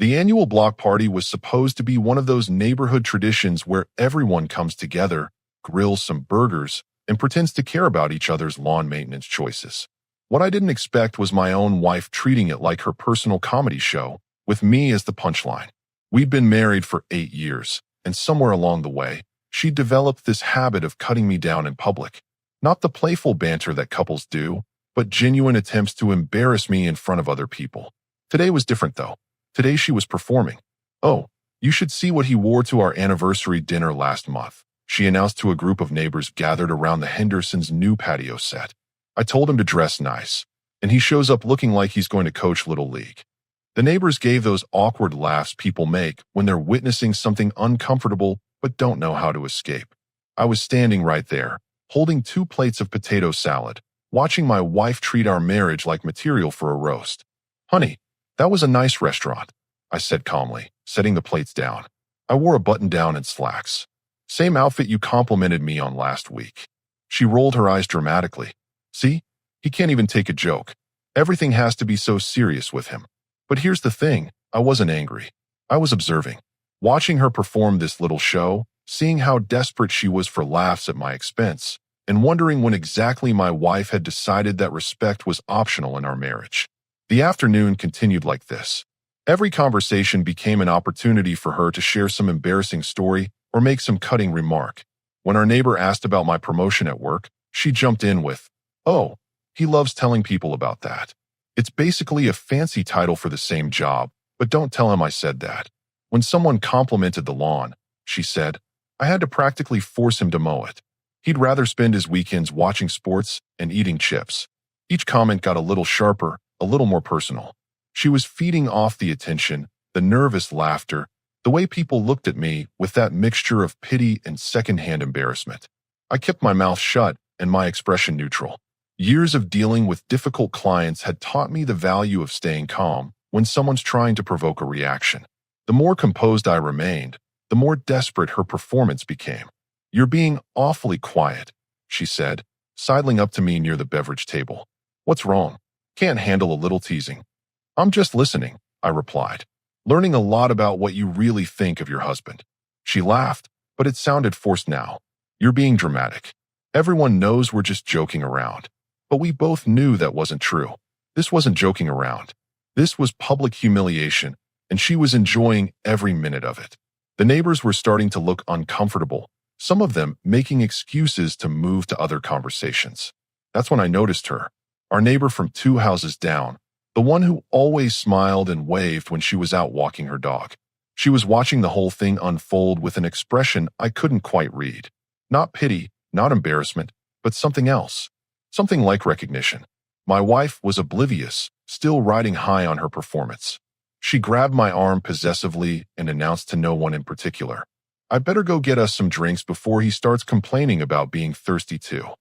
The annual block party was supposed to be one of those neighborhood traditions where everyone comes together, grills some burgers, and pretends to care about each other's lawn maintenance choices. What I didn't expect was my own wife treating it like her personal comedy show, with me as the punchline. We'd been married for 8 years, and somewhere along the way, she developed this habit of cutting me down in public. Not the playful banter that couples do, but genuine attempts to embarrass me in front of other people. Today was different, though. Today she was performing. "Oh, you should see what he wore to our anniversary dinner last month," she announced to a group of neighbors gathered around the Hendersons' new patio set. "I told him to dress nice, and he shows up looking like he's going to coach Little League." The neighbors gave those awkward laughs people make when they're witnessing something uncomfortable but don't know how to escape. I was standing right there, holding 2 plates of potato salad, watching my wife treat our marriage like material for a roast. "Honey, that was a nice restaurant," I said calmly, setting the plates down. "I wore a button-down and slacks. Same outfit you complimented me on last week." She rolled her eyes dramatically. "See? He can't even take a joke. Everything has to be so serious with him." But here's the thing, I wasn't angry. I was observing. Watching her perform this little show, seeing how desperate she was for laughs at my expense, and wondering when exactly my wife had decided that respect was optional in our marriage. The afternoon continued like this. Every conversation became an opportunity for her to share some embarrassing story or make some cutting remark. When our neighbor asked about my promotion at work, she jumped in with, "Oh, he loves telling people about that. It's basically a fancy title for the same job, but don't tell him I said that." When someone complimented the lawn, she said, "I had to practically force him to mow it. He'd rather spend his weekends watching sports and eating chips." Each comment got a little sharper, a little more personal. She was feeding off the attention, the nervous laughter, the way people looked at me with that mixture of pity and secondhand embarrassment. I kept my mouth shut and my expression neutral. Years of dealing with difficult clients had taught me the value of staying calm when someone's trying to provoke a reaction. The more composed I remained, the more desperate her performance became. "You're being awfully quiet," she said, sidling up to me near the beverage table. "What's wrong? Can't handle a little teasing?" "I'm just listening," I replied, "learning a lot about what you really think of your husband." She laughed, but it sounded forced now. "You're being dramatic. Everyone knows we're just joking around." But we both knew that wasn't true. This wasn't joking around. This was public humiliation, and she was enjoying every minute of it. The neighbors were starting to look uncomfortable, some of them making excuses to move to other conversations. That's when I noticed her, our neighbor from 2 houses down, the one who always smiled and waved when she was out walking her dog. She was watching the whole thing unfold with an expression I couldn't quite read. Not pity, not embarrassment, but something else. Something like recognition. My wife was oblivious, still riding high on her performance. She grabbed my arm possessively and announced to no one in particular, "I better go get us some drinks before he starts complaining about being thirsty too."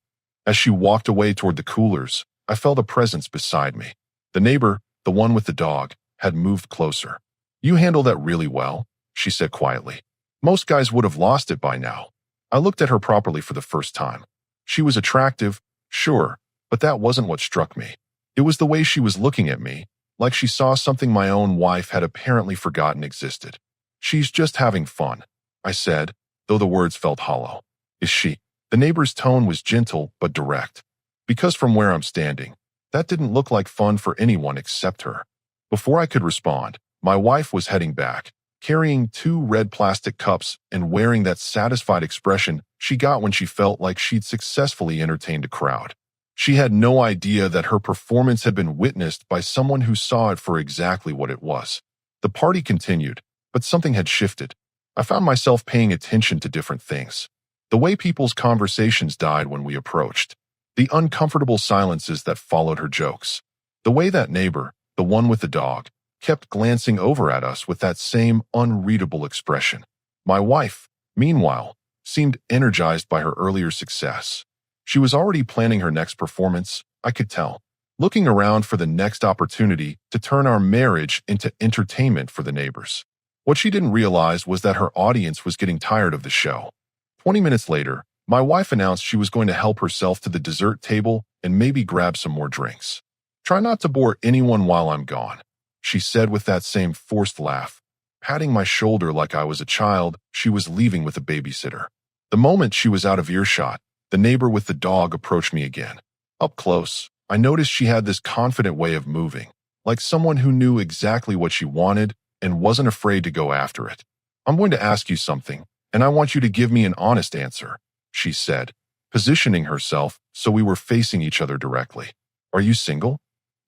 As she walked away toward the coolers, I felt a presence beside me. The neighbor, the one with the dog, had moved closer. "You handle that really well," she said quietly. "Most guys would have lost it by now." I looked at her properly for the first time. She was attractive, sure, but that wasn't what struck me. It was the way she was looking at me, like she saw something my own wife had apparently forgotten existed. "She's just having fun," I said, though the words felt hollow. "Is she?" The neighbor's tone was gentle but direct. Because from where I'm standing, that didn't look like fun for anyone except her. Before I could respond, my wife was heading back, carrying 2 red plastic cups and wearing that satisfied expression she got when she felt like she'd successfully entertained a crowd. She had no idea that her performance had been witnessed by someone who saw it for exactly what it was. The party continued, but something had shifted. I found myself paying attention to different things. The way people's conversations died when we approached. The uncomfortable silences that followed her jokes. The way that neighbor, the one with the dog, kept glancing over at us with that same unreadable expression. My wife, meanwhile, seemed energized by her earlier success. She was already planning her next performance, I could tell, looking around for the next opportunity to turn our marriage into entertainment for the neighbors. What she didn't realize was that her audience was getting tired of the show. 20 minutes later, my wife announced she was going to help herself to the dessert table and maybe grab some more drinks. "Try not to bore anyone while I'm gone," she said with that same forced laugh. Patting my shoulder like I was a child, she was leaving with a babysitter. The moment she was out of earshot, the neighbor with the dog approached me again. Up close, I noticed she had this confident way of moving, like someone who knew exactly what she wanted and wasn't afraid to go after it. I'm going to ask you something, and I want you to give me an honest answer, she said, positioning herself so we were facing each other directly. Are you single?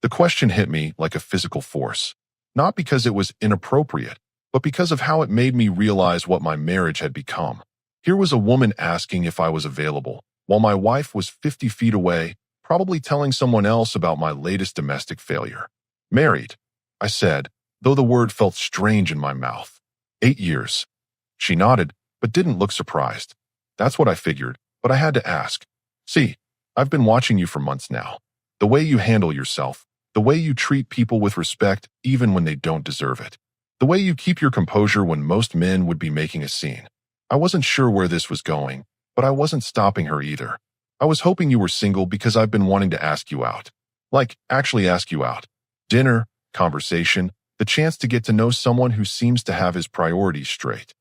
The question hit me like a physical force, not because it was inappropriate, but because of how it made me realize what my marriage had become. Here was a woman asking if I was available, while my wife was 50 feet away, probably telling someone else about my latest domestic failure. Married, I said, though the word felt strange in my mouth. 8 years. She nodded, but didn't look surprised. That's what I figured, but I had to ask. See, I've been watching you for months now. The way you handle yourself, the way you treat people with respect even when they don't deserve it. The way you keep your composure when most men would be making a scene. I wasn't sure where this was going, but I wasn't stopping her either. I was hoping you were single because I've been wanting to ask you out. Like, actually ask you out. Dinner, conversation, the chance to get to know someone who seems to have his priorities straight.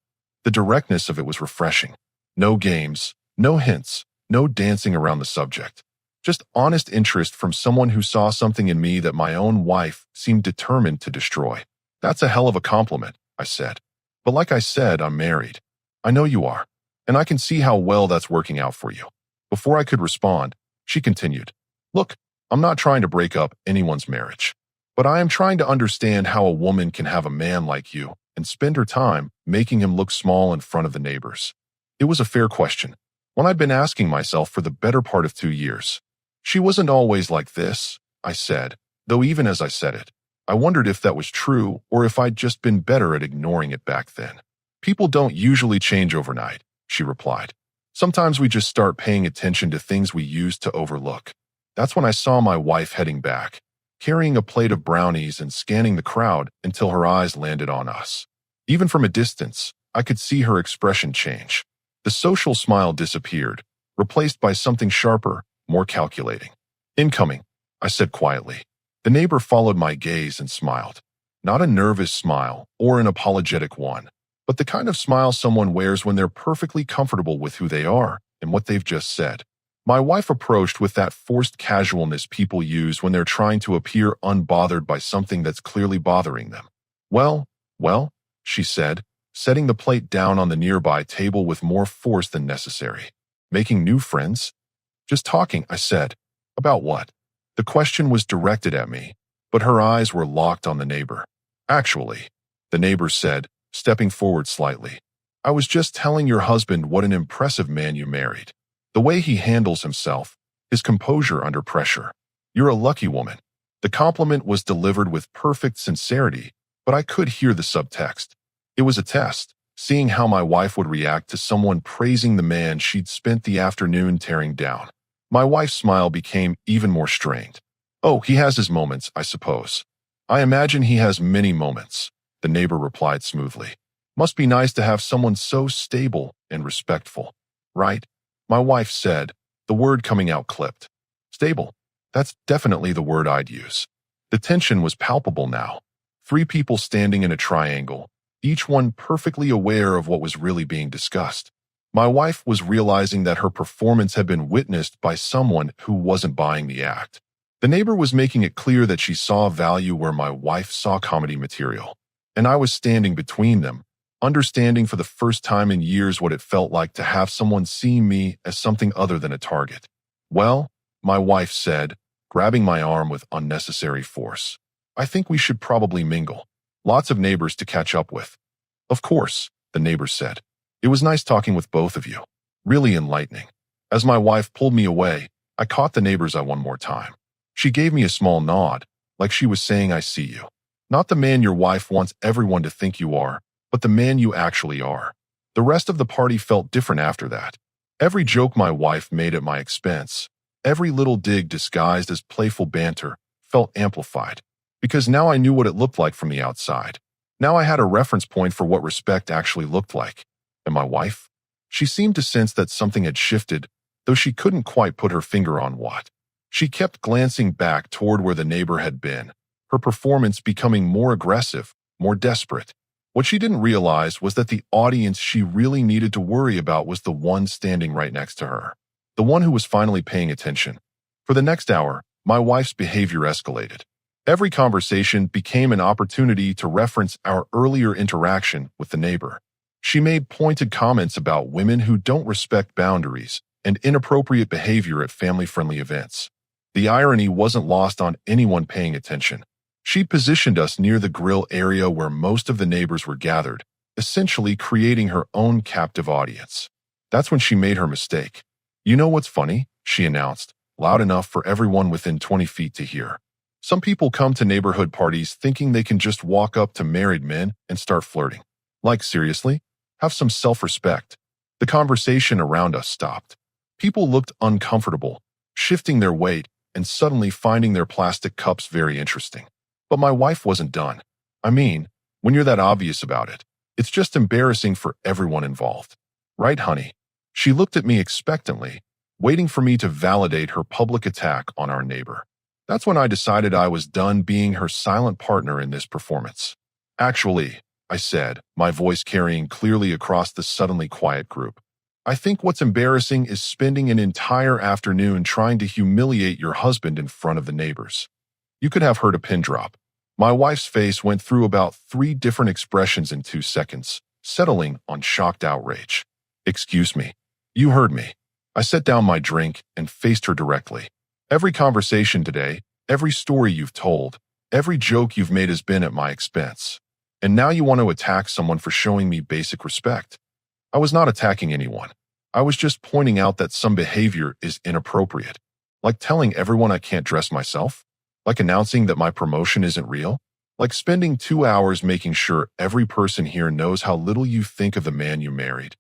The directness of it was refreshing. No games, no hints, no dancing around the subject. Just honest interest from someone who saw something in me that my own wife seemed determined to destroy. That's a hell of a compliment, I said. But like I said, I'm married. I know you are, and I can see how well that's working out for you. Before I could respond, she continued, Look, I'm not trying to break up anyone's marriage, but I am trying to understand how a woman can have a man like you and spend her time making him look small in front of the neighbors. It was a fair question, one I'd been asking myself for the better part of 2 years. She wasn't always like this, I said, though even as I said it, I wondered if that was true or if I'd just been better at ignoring it back then. People don't usually change overnight, she replied. Sometimes we just start paying attention to things we used to overlook. That's when I saw my wife heading back, carrying a plate of brownies and scanning the crowd until her eyes landed on us. Even from a distance, I could see her expression change. The social smile disappeared, replaced by something sharper, more calculating. Incoming, I said quietly. The neighbor followed my gaze and smiled. Not a nervous smile or an apologetic one, but the kind of smile someone wears when they're perfectly comfortable with who they are and what they've just said. My wife approached with that forced casualness people use when they're trying to appear unbothered by something that's clearly bothering them. Well, she said, setting the plate down on the nearby table with more force than necessary. Making new friends? Just talking, I said. About what? The question was directed at me, but her eyes were locked on the neighbor. Actually, the neighbor said, stepping forward slightly, I was just telling your husband what an impressive man you married. The way he handles himself, his composure under pressure. You're a lucky woman. The compliment was delivered with perfect sincerity, but I could hear the subtext. It was a test, seeing how my wife would react to someone praising the man she'd spent the afternoon tearing down. My wife's smile became even more strained. Oh, he has his moments, I suppose. I imagine he has many moments, the neighbor replied smoothly. Must be nice to have someone so stable and respectful, right? My wife said, the word coming out clipped. Stable. That's definitely the word I'd use. The tension was palpable now. 3 people standing in a triangle, each one perfectly aware of what was really being discussed. My wife was realizing that her performance had been witnessed by someone who wasn't buying the act. The neighbor was making it clear that she saw value where my wife saw comedy material, and I was standing between them, understanding for the first time in years what it felt like to have someone see me as something other than a target. Well, my wife said, grabbing my arm with unnecessary force, I think we should probably mingle. Lots of neighbors to catch up with. Of course, the neighbor said. It was nice talking with both of you. Really enlightening. As my wife pulled me away, I caught the neighbor's eye one more time. She gave me a small nod, like she was saying I see you. Not the man your wife wants everyone to think you are, but the man you actually are. The rest of the party felt different after that. Every joke my wife made at my expense, every little dig disguised as playful banter, felt amplified. Because now I knew what it looked like from the outside. Now I had a reference point for what respect actually looked like. And my wife? She seemed to sense that something had shifted, though she couldn't quite put her finger on what. She kept glancing back toward where the neighbor had been, her performance becoming more aggressive, more desperate. What she didn't realize was that the audience she really needed to worry about was the one standing right next to her, the one who was finally paying attention. For the next hour, my wife's behavior escalated. Every conversation became an opportunity to reference our earlier interaction with the neighbor. She made pointed comments about women who don't respect boundaries and inappropriate behavior at family-friendly events. The irony wasn't lost on anyone paying attention. She positioned us near the grill area where most of the neighbors were gathered, essentially creating her own captive audience. That's when she made her mistake. "You know what's funny?" she announced, loud enough for everyone within 20 feet to hear. "Some people come to neighborhood parties thinking they can just walk up to married men and start flirting. Like, seriously? Have some self-respect." The conversation around us stopped. People looked uncomfortable, shifting their weight and suddenly finding their plastic cups very interesting. But my wife wasn't done. "I mean, when you're that obvious about it, it's just embarrassing for everyone involved. Right, honey?" She looked at me expectantly, waiting for me to validate her public attack on our neighbor. That's when I decided I was done being her silent partner in this performance. "Actually," I said, my voice carrying clearly across the suddenly quiet group, "I think what's embarrassing is spending an entire afternoon trying to humiliate your husband in front of the neighbors." You could have heard a pin drop. My wife's face went through about 3 different expressions in 2 seconds, settling on shocked outrage. "Excuse me. You heard me." I set down my drink and faced her directly. "Every conversation today, every story you've told, every joke you've made has been at my expense. And now you want to attack someone for showing me basic respect." I was not attacking anyone. I was just pointing out that some behavior is inappropriate. Like telling everyone I can't dress myself? Like announcing that my promotion isn't real? Like spending 2 hours making sure every person here knows how little you think of the man you married?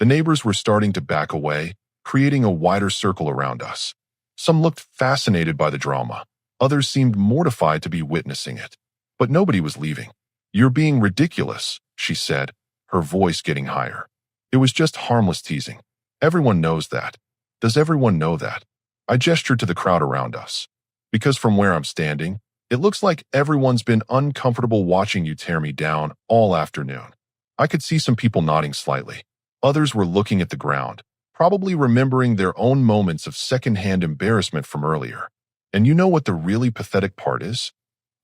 The neighbors were starting to back away, creating a wider circle around us. Some looked fascinated by the drama. Others seemed mortified to be witnessing it. But nobody was leaving. "You're being ridiculous," she said, her voice getting higher. "It was just harmless teasing. Everyone knows that. Does everyone know that?" I gestured to the crowd around us. "Because from where I'm standing, it looks like everyone's been uncomfortable watching you tear me down all afternoon." I could see some people nodding slightly. Others were looking at the ground, probably remembering their own moments of secondhand embarrassment from earlier. "And you know what the really pathetic part is?"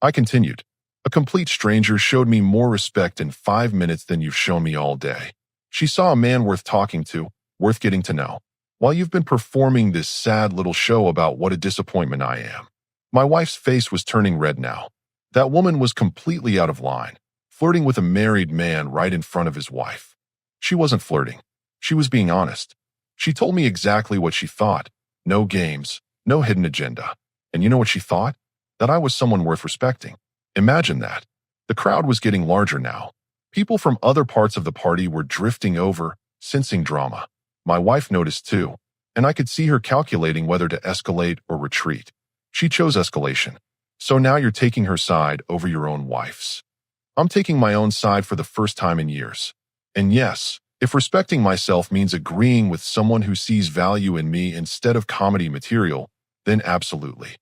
I continued. "A complete stranger showed me more respect in 5 minutes than you've shown me all day. She saw a man worth talking to, worth getting to know, while you've been performing this sad little show about what a disappointment I am." My wife's face was turning red now. That woman was completely out of line, flirting with a married man right in front of his wife. She wasn't flirting. She was being honest. She told me exactly what she thought. No games, no hidden agenda. And you know what she thought? That I was someone worth respecting. Imagine that. The crowd was getting larger now. People from other parts of the party were drifting over, sensing drama. My wife noticed too, and I could see her calculating whether to escalate or retreat. She chose escalation. "So now you're taking her side over your own wife's." I'm taking my own side for the first time in years. And yes, if respecting myself means agreeing with someone who sees value in me instead of comedy material, then absolutely.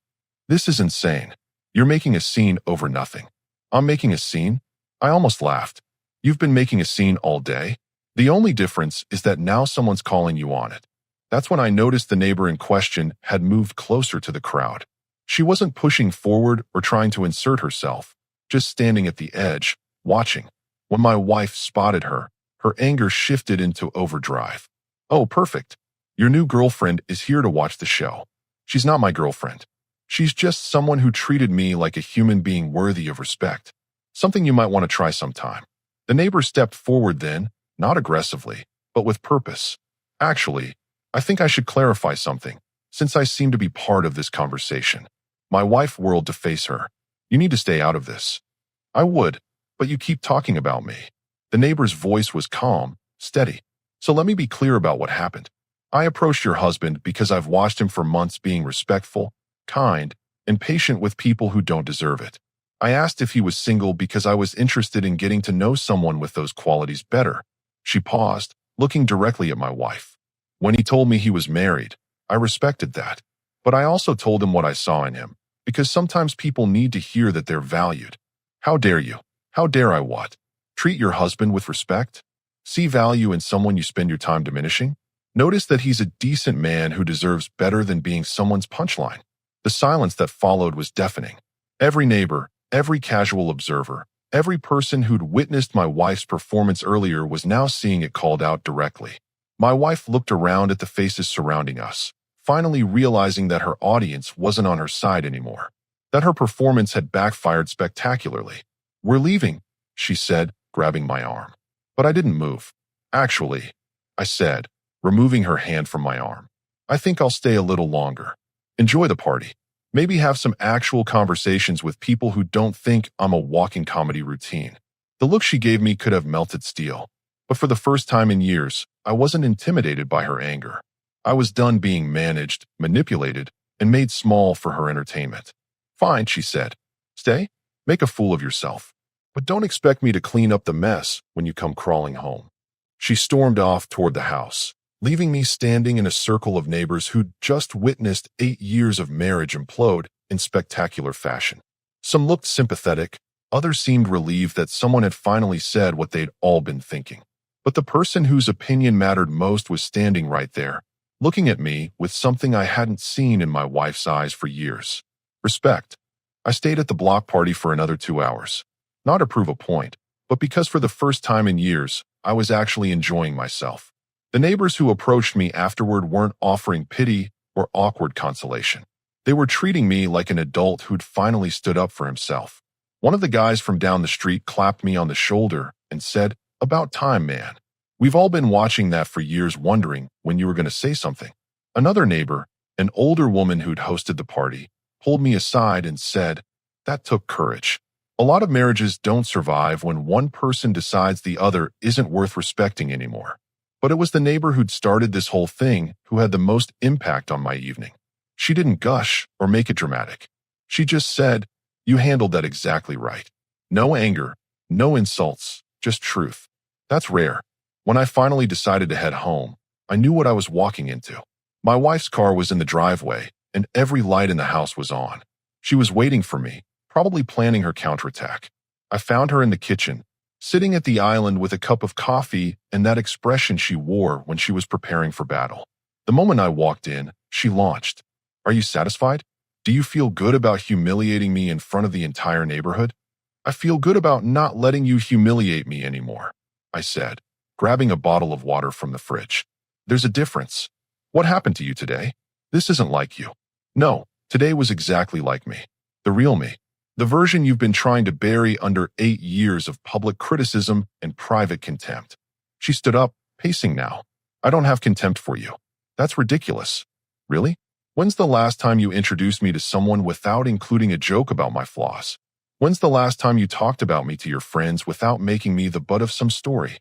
This is insane. You're making a scene over nothing. I'm making a scene? I almost laughed. You've been making a scene all day? The only difference is that now someone's calling you on it. That's when I noticed the neighbor in question had moved closer to the crowd. She wasn't pushing forward or trying to insert herself, just standing at the edge, watching. When my wife spotted her, her anger shifted into overdrive. "Oh, perfect. Your new girlfriend is here to watch the show." "She's not my girlfriend. She's just someone who treated me like a human being worthy of respect. Something you might want to try sometime." The neighbor stepped forward then, not aggressively, but with purpose. "Actually, I think I should clarify something, since I seem to be part of this conversation." My wife whirled to face her. "You need to stay out of this." "I would, but you keep talking about me." The neighbor's voice was calm, steady. "So let me be clear about what happened. I approached your husband because I've watched him for months being respectful, kind, and patient with people who don't deserve it. I asked if he was single because I was interested in getting to know someone with those qualities better." She paused, looking directly at my wife. "When he told me he was married, I respected that. But I also told him what I saw in him, Because sometimes people need to hear that they're valued. How dare you? How dare I what? Treat your husband with respect? See value in someone you spend your time diminishing? Notice that he's a decent man who deserves better than being someone's punchline. The silence that followed was deafening. Every neighbor, every casual observer, every person who'd witnessed my wife's performance earlier was now seeing it called out directly. My wife looked around at the faces surrounding us, finally realizing that her audience wasn't on her side anymore, that her performance had backfired spectacularly. "We're leaving," she said, grabbing my arm. But I didn't move. "Actually," I said, removing her hand from my arm, "I think I'll stay a little longer. Enjoy the party. Maybe have some actual conversations with people who don't think I'm a walking comedy routine." The look she gave me could have melted steel. But for the first time in years, I wasn't intimidated by her anger. I was done being managed, manipulated, and made small for her entertainment. "Fine," she said. "Stay. Make a fool of yourself. But don't expect me to clean up the mess when you come crawling home." She stormed off toward the house, leaving me standing in a circle of neighbors who'd just witnessed 8 years of marriage implode in spectacular fashion. Some looked sympathetic, others seemed relieved that someone had finally said what they'd all been thinking. But the person whose opinion mattered most was standing right there, looking at me with something I hadn't seen in my wife's eyes for years. Respect. I stayed at the block party for another 2 hours. Not to prove a point, but because for the first time in years, I was actually enjoying myself. The neighbors who approached me afterward weren't offering pity or awkward consolation. They were treating me like an adult who'd finally stood up for himself. One of the guys from down the street clapped me on the shoulder and said, "About time, man. We've all been watching that for years, wondering when you were going to say something." Another neighbor, an older woman who'd hosted the party, pulled me aside and said, "That took courage. A lot of marriages don't survive when one person decides the other isn't worth respecting anymore." But it was the neighbor who'd started this whole thing who had the most impact on my evening. She didn't gush or make it dramatic. She just said, "You handled that exactly right. No anger, no insults, just truth." That's rare. When I finally decided to head home, I knew what I was walking into. My wife's car was in the driveway, and every light in the house was on. She was waiting for me, probably planning her counterattack. I found her in the kitchen, sitting at the island with a cup of coffee and that expression she wore when she was preparing for battle. The moment I walked in, she launched, "Are you satisfied? Do you feel good about humiliating me in front of the entire neighborhood?" "I feel good about not letting you humiliate me anymore," I said, grabbing a bottle of water from the fridge. "There's a difference. What happened to you today? This isn't like you." "No, today was exactly like me. The real me. The version you've been trying to bury under 8 years of public criticism and private contempt." She stood up, pacing now. "I don't have contempt for you. That's ridiculous." "Really? When's the last time you introduced me to someone without including a joke about my flaws? When's the last time you talked about me to your friends without making me the butt of some story?"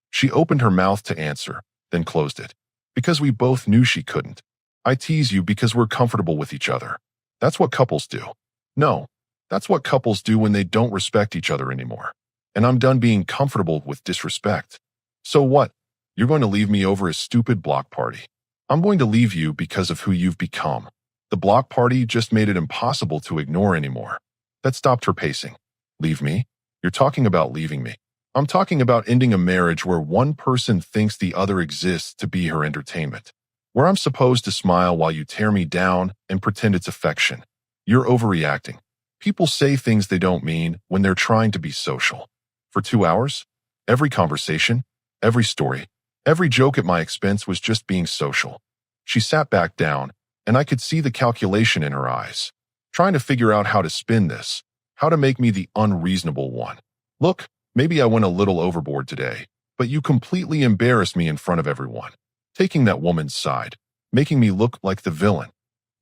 She opened her mouth to answer, then closed it. Because we both knew she couldn't. "I tease you because we're comfortable with each other. That's what couples do." "No. That's what couples do when they don't respect each other anymore. And I'm done being comfortable with disrespect." "So what? You're going to leave me over a stupid block party?" "I'm going to leave you because of who you've become." The block party just made it impossible to ignore anymore. That stopped her pacing. "Leave me? You're talking about leaving me." "I'm talking about ending a marriage where one person thinks the other exists to be her entertainment. Where I'm supposed to smile while you tear me down and pretend it's affection. You're overreacting. People say things they don't mean when they're trying to be social. For 2 hours, every conversation, every story, every joke at my expense was just being social." She sat back down, and I could see the calculation in her eyes, trying to figure out how to spin this, how to make me the unreasonable one. "Look, maybe I went a little overboard today, but you completely embarrassed me in front of everyone, taking that woman's side, making me look like the villain.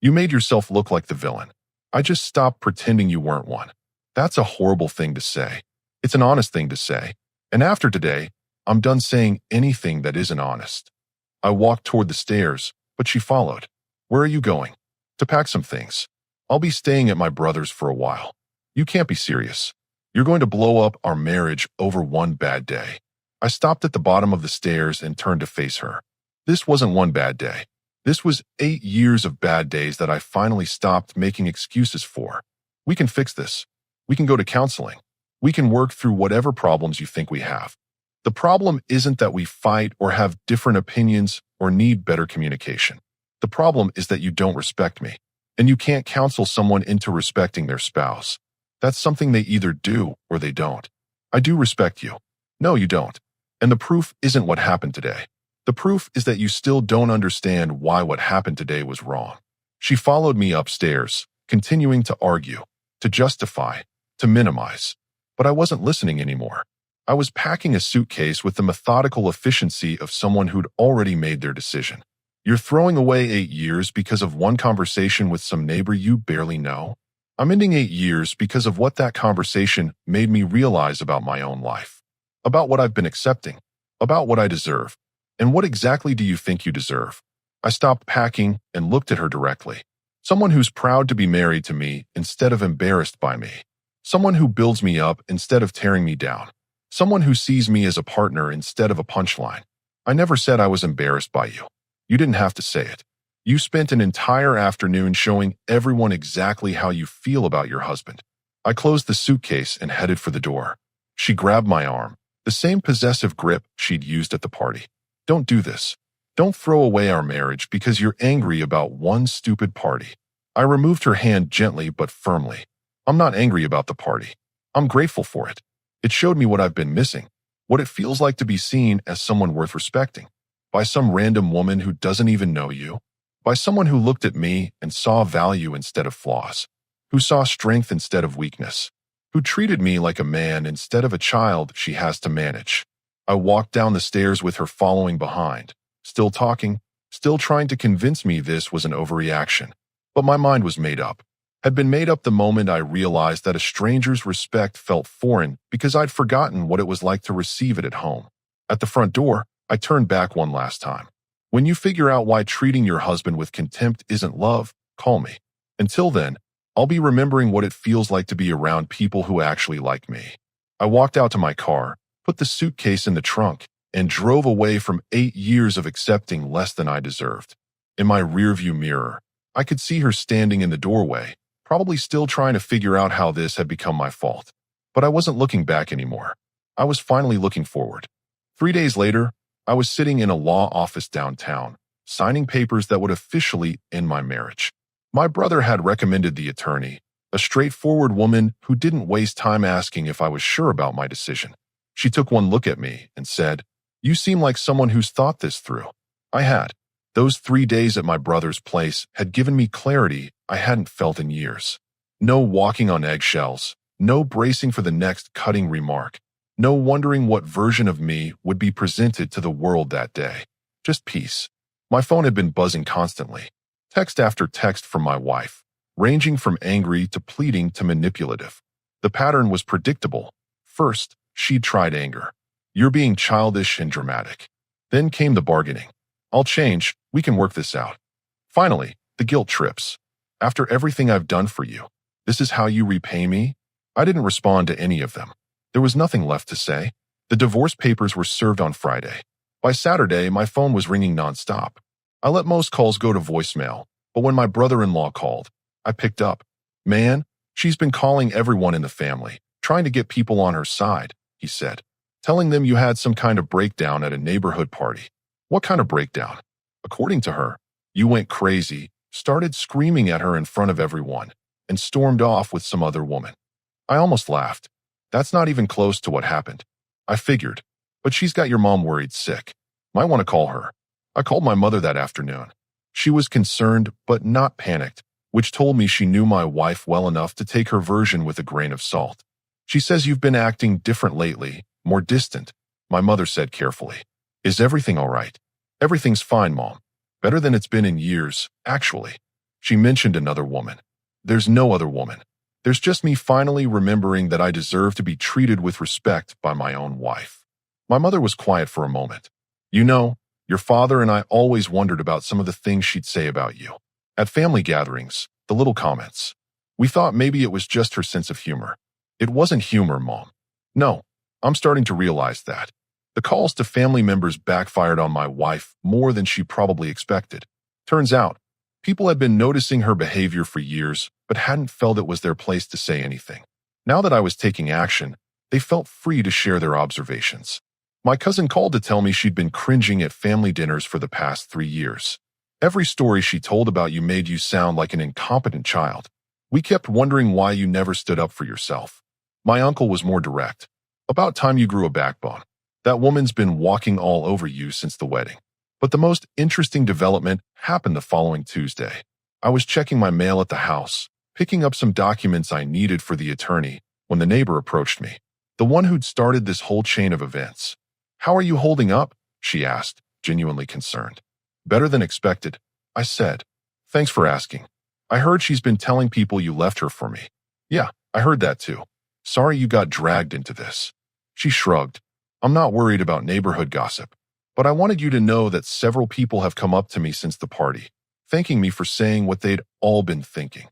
You made yourself look like the villain. I just stopped pretending you weren't one." That's a horrible thing to say. It's an honest thing to say. And after today, I'm done saying anything that isn't honest. I walked toward the stairs, but she followed. "Where are you going?" "To pack some things. I'll be staying at my brother's for a while." "You can't be serious. You're going to blow up our marriage over one bad day." I stopped at the bottom of the stairs and turned to face her. This wasn't one bad day. This was 8 years of bad days that I finally stopped making excuses for. We can fix this. We can go to counseling. We can work through whatever problems you think we have. The problem isn't that we fight or have different opinions or need better communication. The problem is that you don't respect me, and you can't counsel someone into respecting their spouse. That's something they either do or they don't. I do respect you. No, you don't. And the proof isn't what happened today. The proof is that you still don't understand why what happened today was wrong. She followed me upstairs, continuing to argue, to justify, to minimize. But I wasn't listening anymore. I was packing a suitcase with the methodical efficiency of someone who'd already made their decision. You're throwing away 8 years because of one conversation with some neighbor you barely know? I'm ending 8 years because of what that conversation made me realize about my own life, about what I've been accepting, about what I deserve. And what exactly do you think you deserve? I stopped packing and looked at her directly. Someone who's proud to be married to me instead of embarrassed by me. Someone who builds me up instead of tearing me down. Someone who sees me as a partner instead of a punchline. I never said I was embarrassed by you. You didn't have to say it. You spent an entire afternoon showing everyone exactly how you feel about your husband. I closed the suitcase and headed for the door. She grabbed my arm, the same possessive grip she'd used at the party. Don't do this. Don't throw away our marriage because you're angry about one stupid party. I removed her hand gently but firmly. I'm not angry about the party. I'm grateful for it. It showed me what I've been missing, what it feels like to be seen as someone worth respecting. By some random woman who doesn't even know you. By someone who looked at me and saw value instead of flaws. Who saw strength instead of weakness. Who treated me like a man instead of a child she has to manage. I walked down the stairs with her following behind, still talking, still trying to convince me this was an overreaction. But my mind was made up. Had been made up the moment I realized that a stranger's respect felt foreign because I'd forgotten what it was like to receive it at home. At the front door, I turned back one last time. When you figure out why treating your husband with contempt isn't love, call me. Until then, I'll be remembering what it feels like to be around people who actually like me. I walked out to my car, put the suitcase in the trunk, and drove away from 8 years of accepting less than I deserved. In my rearview mirror, I could see her standing in the doorway, probably still trying to figure out how this had become my fault. But I wasn't looking back anymore. I was finally looking forward. 3 days later, I was sitting in a law office downtown, signing papers that would officially end my marriage. My brother had recommended the attorney, a straightforward woman who didn't waste time asking if I was sure about my decision. She took one look at me and said, "You seem like someone who's thought this through." I had. Those 3 days at my brother's place had given me clarity I hadn't felt in years. No walking on eggshells, no bracing for the next cutting remark, no wondering what version of me would be presented to the world that day. Just peace. My phone had been buzzing constantly. Text after text from my wife, ranging from angry to pleading to manipulative. The pattern was predictable. First, she tried anger. "You're being childish and dramatic." Then came the bargaining. "I'll change. We can work this out." Finally, the guilt trips. "After everything I've done for you, this is how you repay me?" I didn't respond to any of them. There was nothing left to say. The divorce papers were served on Friday. By Saturday, my phone was ringing nonstop. I let most calls go to voicemail, but when my brother-in-law called, I picked up. "Man, she's been calling everyone in the family, trying to get people on her side," he said, "telling them you had some kind of breakdown at a neighborhood party." What kind of breakdown? According to her, you went crazy, started screaming at her in front of everyone, and stormed off with some other woman. I almost laughed. That's not even close to what happened. I figured, but she's got your mom worried sick. Might want to call her. I called my mother that afternoon. She was concerned, but not panicked, which told me she knew my wife well enough to take her version with a grain of salt. "She says you've been acting different lately, more distant," my mother said carefully. "Is everything all right?" "Everything's fine, Mom. Better than it's been in years, actually." She mentioned another woman. "There's no other woman. There's just me finally remembering that I deserve to be treated with respect by my own wife." My mother was quiet for a moment. "You know, your father and I always wondered about some of the things she'd say about you. At family gatherings, the little comments. We thought maybe it was just her sense of humor." "It wasn't humor, Mom." "No, I'm starting to realize that. The calls to family members backfired on my wife more than she probably expected. Turns out, people had been noticing her behavior for years, but hadn't felt it was their place to say anything. Now that I was taking action, they felt free to share their observations. My cousin called to tell me she'd been cringing at family dinners for the past 3 years. Every story she told about you made you sound like an incompetent child. We kept wondering why you never stood up for yourself. My uncle was more direct. About time you grew a backbone. That woman's been walking all over you since the wedding. But the most interesting development happened the following Tuesday. I was checking my mail at the house, picking up some documents I needed for the attorney, when the neighbor approached me. The one who'd started this whole chain of events. "How are you holding up?" she asked, genuinely concerned. "Better than expected," I said. "Thanks for asking. I heard she's been telling people you left her for me." "Yeah, I heard that too. Sorry you got dragged into this." She shrugged. "I'm not worried about neighborhood gossip. But I wanted you to know that several people have come up to me since the party, thanking me for saying what they'd all been thinking.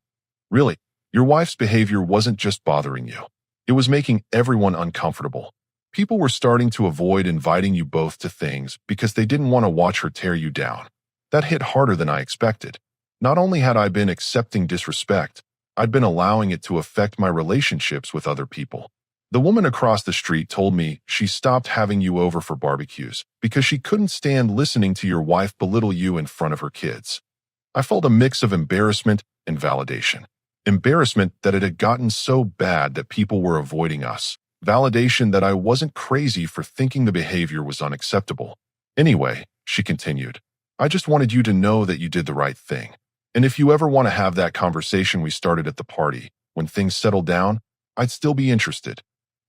Really, your wife's behavior wasn't just bothering you. It was making everyone uncomfortable. People were starting to avoid inviting you both to things because they didn't want to watch her tear you down. That hit harder than I expected. Not only had I been accepting disrespect, I'd been allowing it to affect my relationships with other people. The woman across the street told me she stopped having you over for barbecues because she couldn't stand listening to your wife belittle you in front of her kids. I felt a mix of embarrassment and validation. Embarrassment that it had gotten so bad that people were avoiding us. Validation that I wasn't crazy for thinking the behavior was unacceptable. "Anyway," she continued, "I just wanted you to know that you did the right thing. And if you ever want to have that conversation we started at the party, when things settle down, I'd still be interested."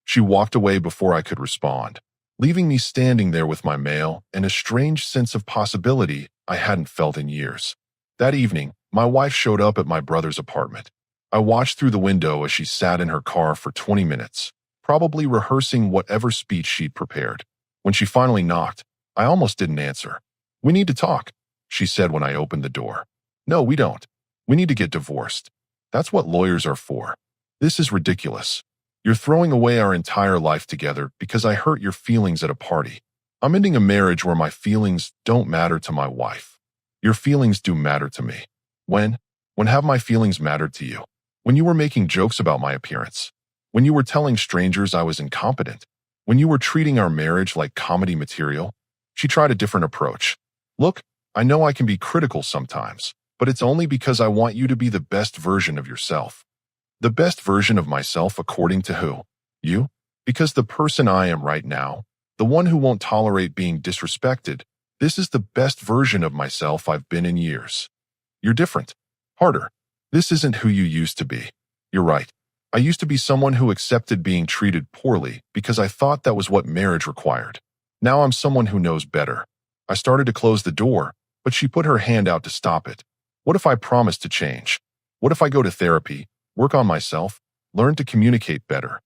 She walked away before I could respond, leaving me standing there with my mail and a strange sense of possibility I hadn't felt in years. That evening, my wife showed up at my brother's apartment. I watched through the window as she sat in her car for 20 minutes, probably rehearsing whatever speech she'd prepared. When she finally knocked, I almost didn't answer. "We need to talk," she said when I opened the door. "No, we don't. We need to get divorced. That's what lawyers are for. This is ridiculous. You're throwing away our entire life together because I hurt your feelings at a party. I'm ending a marriage where my feelings don't matter to my wife. Your feelings do matter to me. When have my feelings mattered to you? When you were making jokes about my appearance? When you were telling strangers I was incompetent? When you were treating our marriage like comedy material?" She tried a different approach. "Look, I know I can be critical sometimes, but it's only because I want you to be the best version of yourself." "The best version of myself according to who? You? Because the person I am right now, the one who won't tolerate being disrespected, this is the best version of myself I've been in years. You're different. Harder. This isn't who you used to be. You're right. I used to be someone who accepted being treated poorly because I thought that was what marriage required. Now I'm someone who knows better." I started to close the door, but she put her hand out to stop it. "What if I promise to change? What if I go to therapy, work on myself, learn to communicate better?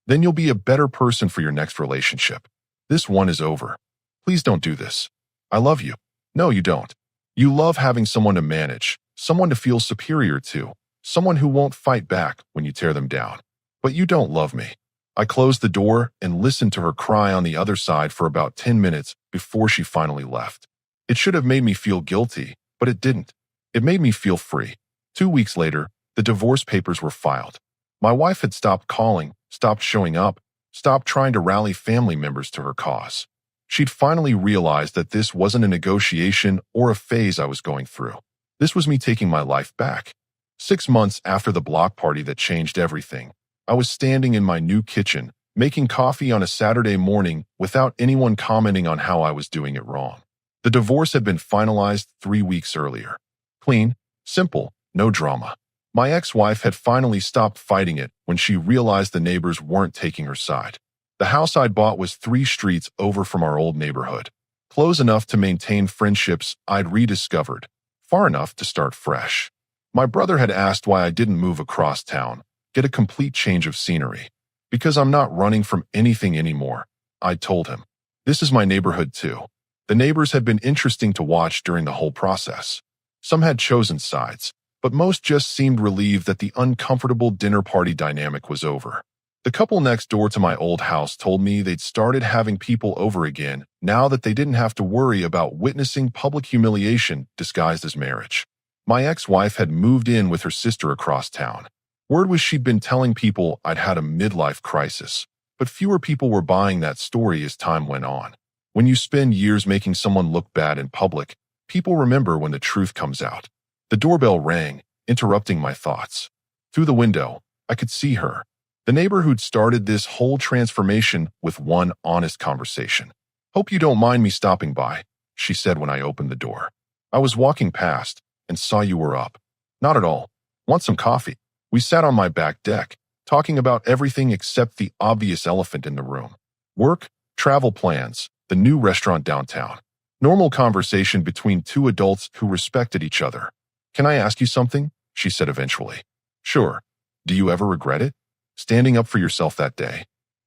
Then you'll be a better person for your next relationship. This one is over. Please don't do this. I love you." "No, you don't. You love having someone to manage, someone to feel superior to, someone who won't fight back when you tear them down. But you don't love me." I closed the door and listened to her cry on the other side for about 10 minutes before she finally left. It should have made me feel guilty, but it didn't. It made me feel free. 2 weeks later, the divorce papers were filed. My wife had stopped calling, stopped showing up, stopped trying to rally family members to her cause. She'd finally realized that this wasn't a negotiation or a phase I was going through. This was me taking my life back. 6 months after the block party that changed everything, I was standing in my new kitchen, making coffee on a Saturday morning without anyone commenting on how I was doing it wrong. The divorce had been finalized 3 weeks earlier. Clean, simple, no drama. My ex-wife had finally stopped fighting it when she realized the neighbors weren't taking her side. The house I'd bought was 3 streets over from our old neighborhood, close enough to maintain friendships I'd rediscovered, far enough to start fresh. My brother had asked why I didn't move across town, get a complete change of scenery. "Because I'm not running from anything anymore," I told him. "This is my neighborhood too." The neighbors had been interesting to watch during the whole process. Some had chosen sides, but most just seemed relieved that the uncomfortable dinner party dynamic was over. The couple next door to my old house told me they'd started having people over again now that they didn't have to worry about witnessing public humiliation disguised as marriage. My ex-wife had moved in with her sister across town. Word was she'd been telling people I'd had a midlife crisis, but fewer people were buying that story as time went on. When you spend years making someone look bad in public, people remember when the truth comes out. The doorbell rang, interrupting my thoughts. Through the window, I could see her, the neighbor who'd started this whole transformation with one honest conversation. "Hope you don't mind me stopping by," she said when I opened the door. "I was walking past and saw you were up." "Not at all. Want some coffee?" We sat on my back deck, talking about everything except the obvious elephant in the room. Work, travel plans, the new restaurant downtown. Normal conversation between two adults who respected each other. "Can I ask you something?" she said eventually. "Sure. Do you ever regret it? Standing up for yourself that day?"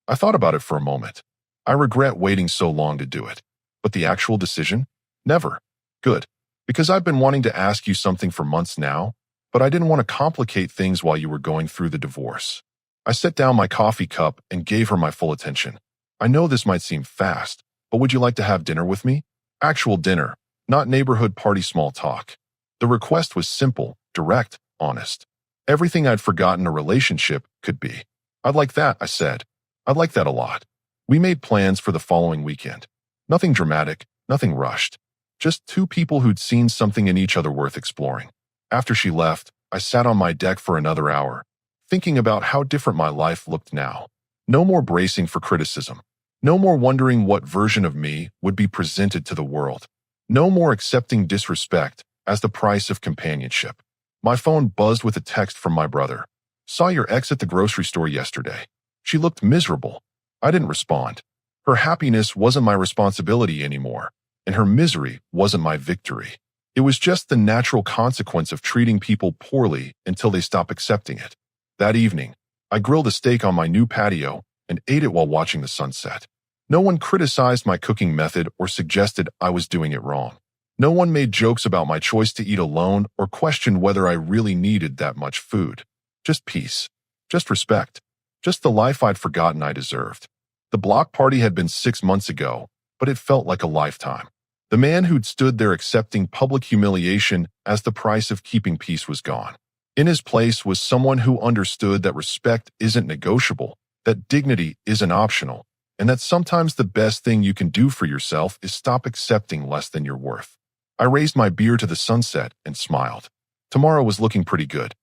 I thought about it for a moment. I regret waiting so long to do it. But the actual decision? Never. Good. Because I've been wanting to ask you something for months now, but I didn't want to complicate things while you were going through the divorce. I set down my coffee cup and gave her my full attention. "I know this might seem fast, but would you like to have dinner with me? Actual dinner, not neighborhood party small talk." The request was simple, direct, honest. Everything I'd forgotten a relationship could be. "I'd like that," I said. "I'd like that a lot." We made plans for the following weekend. Nothing dramatic, nothing rushed. Just two people who'd seen something in each other worth exploring. After she left, I sat on my deck for another hour, thinking about how different my life looked now. No more bracing for criticism. No more wondering what version of me would be presented to the world. No more accepting disrespect as the price of companionship. My phone buzzed with a text from my brother. "Saw your ex at the grocery store yesterday. She looked miserable." I didn't respond. Her happiness wasn't my responsibility anymore, and her misery wasn't my victory. It was just the natural consequence of treating people poorly until they stop accepting it. That evening, I grilled a steak on my new patio and ate it while watching the sunset. No one criticized my cooking method or suggested I was doing it wrong. No one made jokes about my choice to eat alone or questioned whether I really needed that much food. Just peace. Just respect. Just the life I'd forgotten I deserved. The block party had been 6 months ago, but it felt like a lifetime. The man who'd stood there accepting public humiliation as the price of keeping peace was gone. In his place was someone who understood that respect isn't negotiable, that dignity isn't optional, and that sometimes the best thing you can do for yourself is stop accepting less than you're worth. I raised my beer to the sunset and smiled. Tomorrow was looking pretty good.